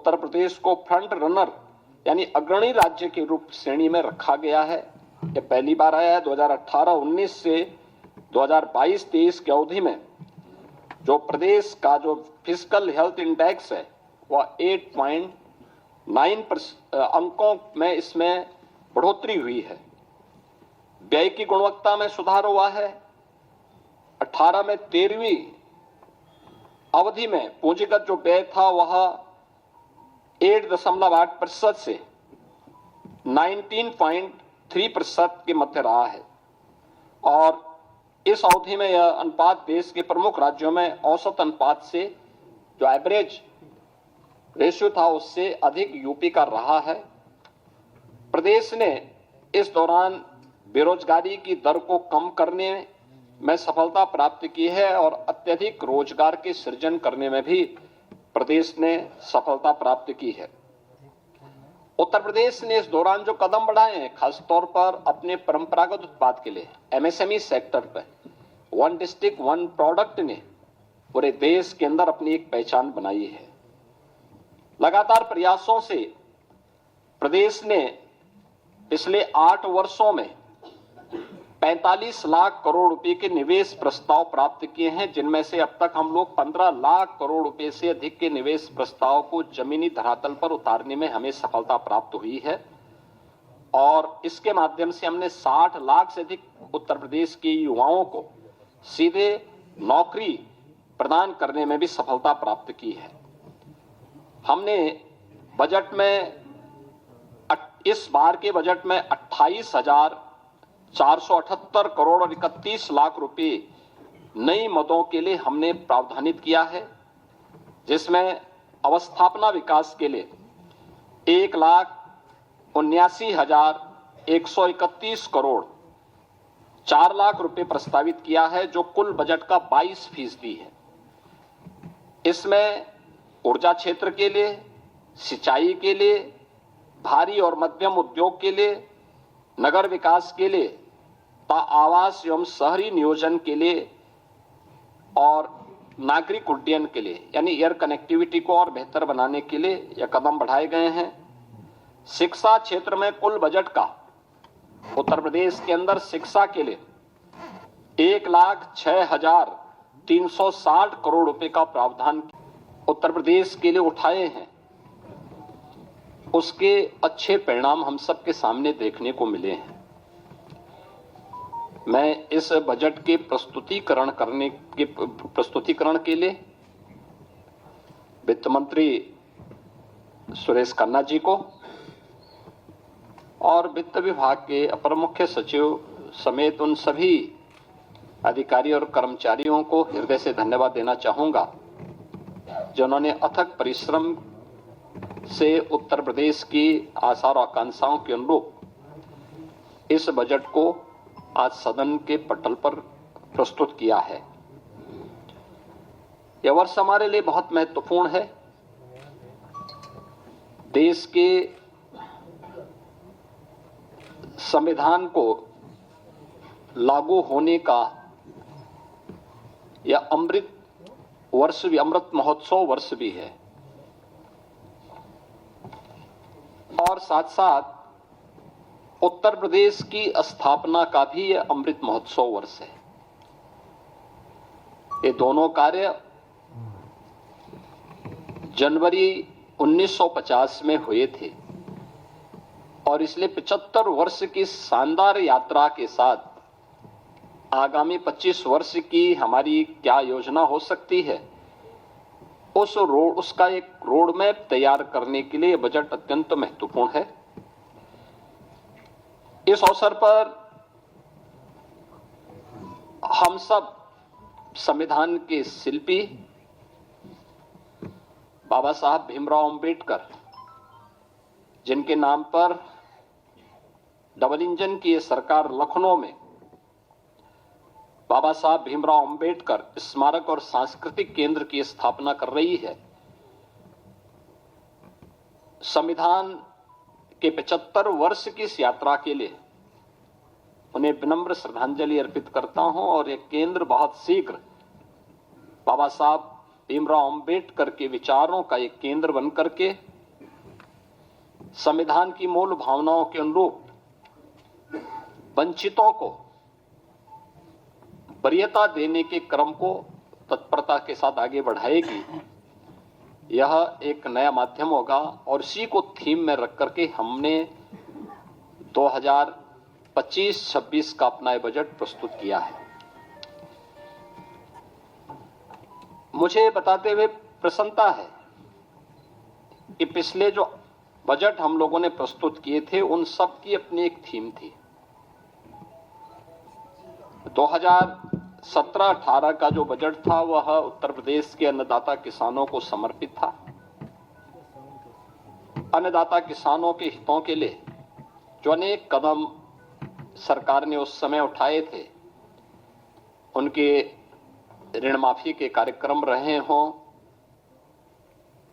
उत्तर प्रदेश को front runner यानी अग्रणी राज्य के रूप श्रेणी में रखा गया है। यह पहली बार आया है। 2018-19 से 2022-23 की अवधि में जो प्रदेश का जो फिजिकल हेल्थ इंडेक्स है वह 8.9 अंकों में इसमें बढ़ोतरी हुई है। व्यय की गुणवत्ता में सुधार हुआ है। 18 में 13वीं अवधि में पूंजीगत जो व्यय था वह 8.8% से 19.3% के मध्य रहा है और इस अवधि में यह अनुपात देश के प्रमुख राज्यों में औसत अनुपात से जो एवरेज रेशियो था उससे अधिक यूपी का रहा है। प्रदेश ने इस दौरान बेरोजगारी की दर को कम करने में सफलता प्राप्त की है और अत्यधिक रोजगार के सृजन करने में भी प्रदेश ने सफलता प्राप्त की है। उत्तर प्रदेश ने इस दौरान जो कदम बढ़ाए हैं खासतौर पर अपने परंपरागत उत्पाद के लिए एमएसएमई सेक्टर पर वन डिस्ट्रिक्ट वन प्रोडक्ट ने पूरे देश के अंदर अपनी एक पहचान बनाई है। लगातार प्रयासों से प्रदेश ने पिछले 8 वर्षों में 45 लाख करोड़ रुपए के निवेश प्रस्ताव प्राप्त किए हैं, जिनमें से अब तक हम लोग 15 लाख करोड़ रुपए से अधिक के निवेश प्रस्ताव को जमीनी धरातल पर उतारने में हमें सफलता प्राप्त हुई है और इसके माध्यम से हमने 60 लाख से अधिक उत्तर प्रदेश के युवाओं को सीधे नौकरी प्रदान करने में भी सफलता प्राप्त की है। हमने बजट में इस बार के बजट में 28,478 करोड़ और 31 लाख रुपए नई मदों के लिए हमने प्रावधानित किया है, जिसमें अवस्थापना विकास के लिए 1,79,131 करोड़ 4 लाख रुपए प्रस्तावित किया है, जो कुल बजट का 22% है। इसमें ऊर्जा क्षेत्र के लिए, सिंचाई के लिए, भारी और मध्यम उद्योग के लिए, नगर विकास के लिए, आवास एवं शहरी नियोजन के लिए और नागरिक उड्डयन के लिए यानी एयर कनेक्टिविटी को और बेहतर बनाने के लिए यह कदम बढ़ाए गए हैं। शिक्षा क्षेत्र में कुल बजट का उत्तर प्रदेश के अंदर शिक्षा के लिए 1,06,360 करोड़ रुपए का प्रावधान उत्तर प्रदेश के लिए उठाए हैं। उसके अच्छे परिणाम हम सबके सामने देखने को मिले हैं। मैं इस बजट के प्रस्तुतिकरण के लिए वित्त मंत्री सुरेश खन्ना जी को और वित्त विभाग के अपर मुख्य सचिव समेत उन सभी अधिकारी और कर्मचारियों को हृदय से धन्यवाद देना चाहूंगा, जिन्होंने अथक परिश्रम से उत्तर प्रदेश की आशा और आकांक्षाओं के अनुरूप इस बजट को आज सदन के पटल पर प्रस्तुत किया है। यह वर्ष हमारे लिए बहुत महत्वपूर्ण है। देश के संविधान को लागू होने का यह अमृत महोत्सव वर्ष भी है और साथ साथ उत्तर प्रदेश की स्थापना का भी यह अमृत महोत्सव वर्ष है। ये दोनों कार्य जनवरी 1950 में हुए थे और इसलिए 75 वर्ष की शानदार यात्रा के साथ आगामी 25 वर्ष की हमारी क्या योजना हो सकती है, उसका एक रोड मैप तैयार करने के लिए बजट अत्यंत महत्वपूर्ण है। इस अवसर पर हम सब संविधान के शिल्पी बाबा साहब भीमराव अंबेडकर, जिनके नाम पर डबल इंजन की सरकार लखनऊ में बाबा साहब भीमराव अंबेडकर स्मारक और सांस्कृतिक केंद्र की स्थापना कर रही है, संविधान के 75 वर्ष की इस यात्रा के लिए उन्हें विनम्र श्रद्धांजलि अर्पित करता हूं और यह केंद्र बहुत शीघ्र बाबा साहब भीमराव अंबेडकर के विचारों का एक केंद्र बनकर के संविधान की मूल भावनाओं के अनुरूप वंचितों को वरीयता देने के क्रम को तत्परता के साथ आगे बढ़ाएगी। यह एक नया माध्यम होगा और इसी को थीम में रख करके हमने 2025-26 का अपना बजट प्रस्तुत किया है। मुझे बताते हुए प्रसन्नता है कि पिछले जो बजट हम लोगों ने प्रस्तुत किए थे उन सब की अपनी एक थीम थी। 2017-18 का जो बजट था वह उत्तर प्रदेश के अन्नदाता किसानों को समर्पित था। अन्नदाता किसानों के हितों के लिए जो अनेक कदम सरकार ने उस समय उठाए थे, उनके ऋण माफी के कार्यक्रम रहे हों,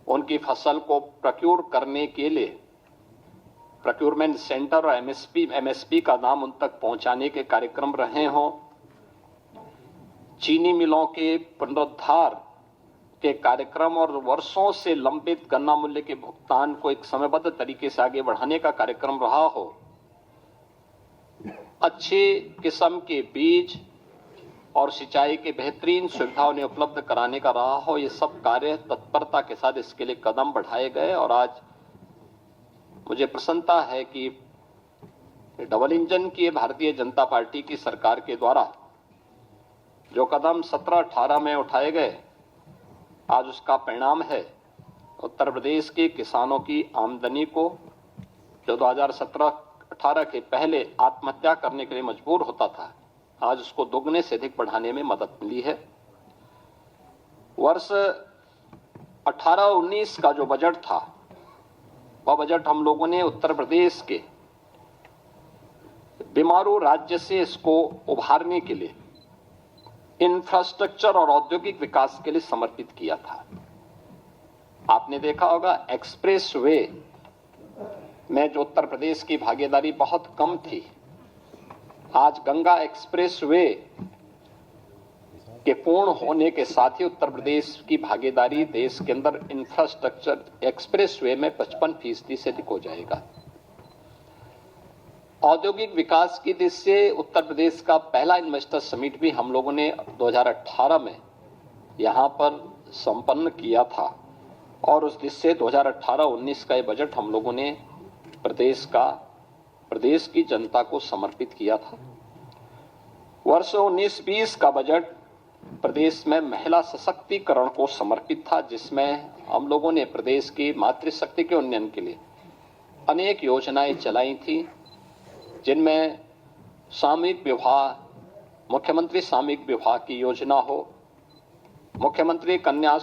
उनकी फसल को प्रोक्योर करने के लिए प्रोक्योरमेंट सेंटर और एमएसपी का नाम उन तक पहुंचाने के कार्यक्रम रहे हों, चीनी मिलों के पुनरुद्धार के कार्यक्रम और वर्षों से लंबित गन्ना मूल्य के भुगतान को एक समयबद्ध तरीके से आगे बढ़ाने का कार्यक्रम रहा हो, अच्छे किस्म के बीज और सिंचाई के बेहतरीन सुविधा उन्हें उपलब्ध कराने का रहा हो, ये सब कार्य तत्परता के साथ इसके लिए कदम बढ़ाए गए। और आज मुझे प्रसन्नता है कि डबल इंजन की भारतीय जनता पार्टी की सरकार के द्वारा जो कदम 17-18 में उठाए गए, आज उसका परिणाम है उत्तर प्रदेश के किसानों की आमदनी को, जो 2017-18 के पहले आत्महत्या करने के लिए मजबूर होता था, आज उसको दोगुने से अधिक बढ़ाने में मदद मिली है। वर्ष 18-19 का जो बजट था, वह बजट हम लोगों ने उत्तर प्रदेश के बीमारू राज्य से इसको उभारने के लिए इंफ्रास्ट्रक्चर और औद्योगिक विकास के लिए समर्पित किया था। आपने देखा होगा एक्सप्रेस वे में जो उत्तर प्रदेश की भागीदारी बहुत कम थी, आज गंगा एक्सप्रेस वे के पूर्ण होने के साथ ही उत्तर प्रदेश की भागीदारी देश के अंदर इंफ्रास्ट्रक्चर एक्सप्रेस वे में 55% से अधिक हो जाएगा। औद्योगिक विकास की दृष्टि से उत्तर प्रदेश का पहला इन्वेस्टर समिट भी हम लोगों ने 2018 में यहां पर संपन्न किया था और उस दृष्टि से 2018-19 का ये बजट हम लोगों ने प्रदेश की जनता को समर्पित किया था। वर्ष 19-20 का बजट प्रदेश में महिला सशक्तिकरण को समर्पित था, जिसमें हम लोगों ने प्रदेश की मातृशक्ति के उन्नयन के लिए अनेक योजनाएं चलाई थी, जिनमें सामूहिक विवाह, मुख्यमंत्री सामूहिक विवाह की योजना हो, मुख्यमंत्री कन्या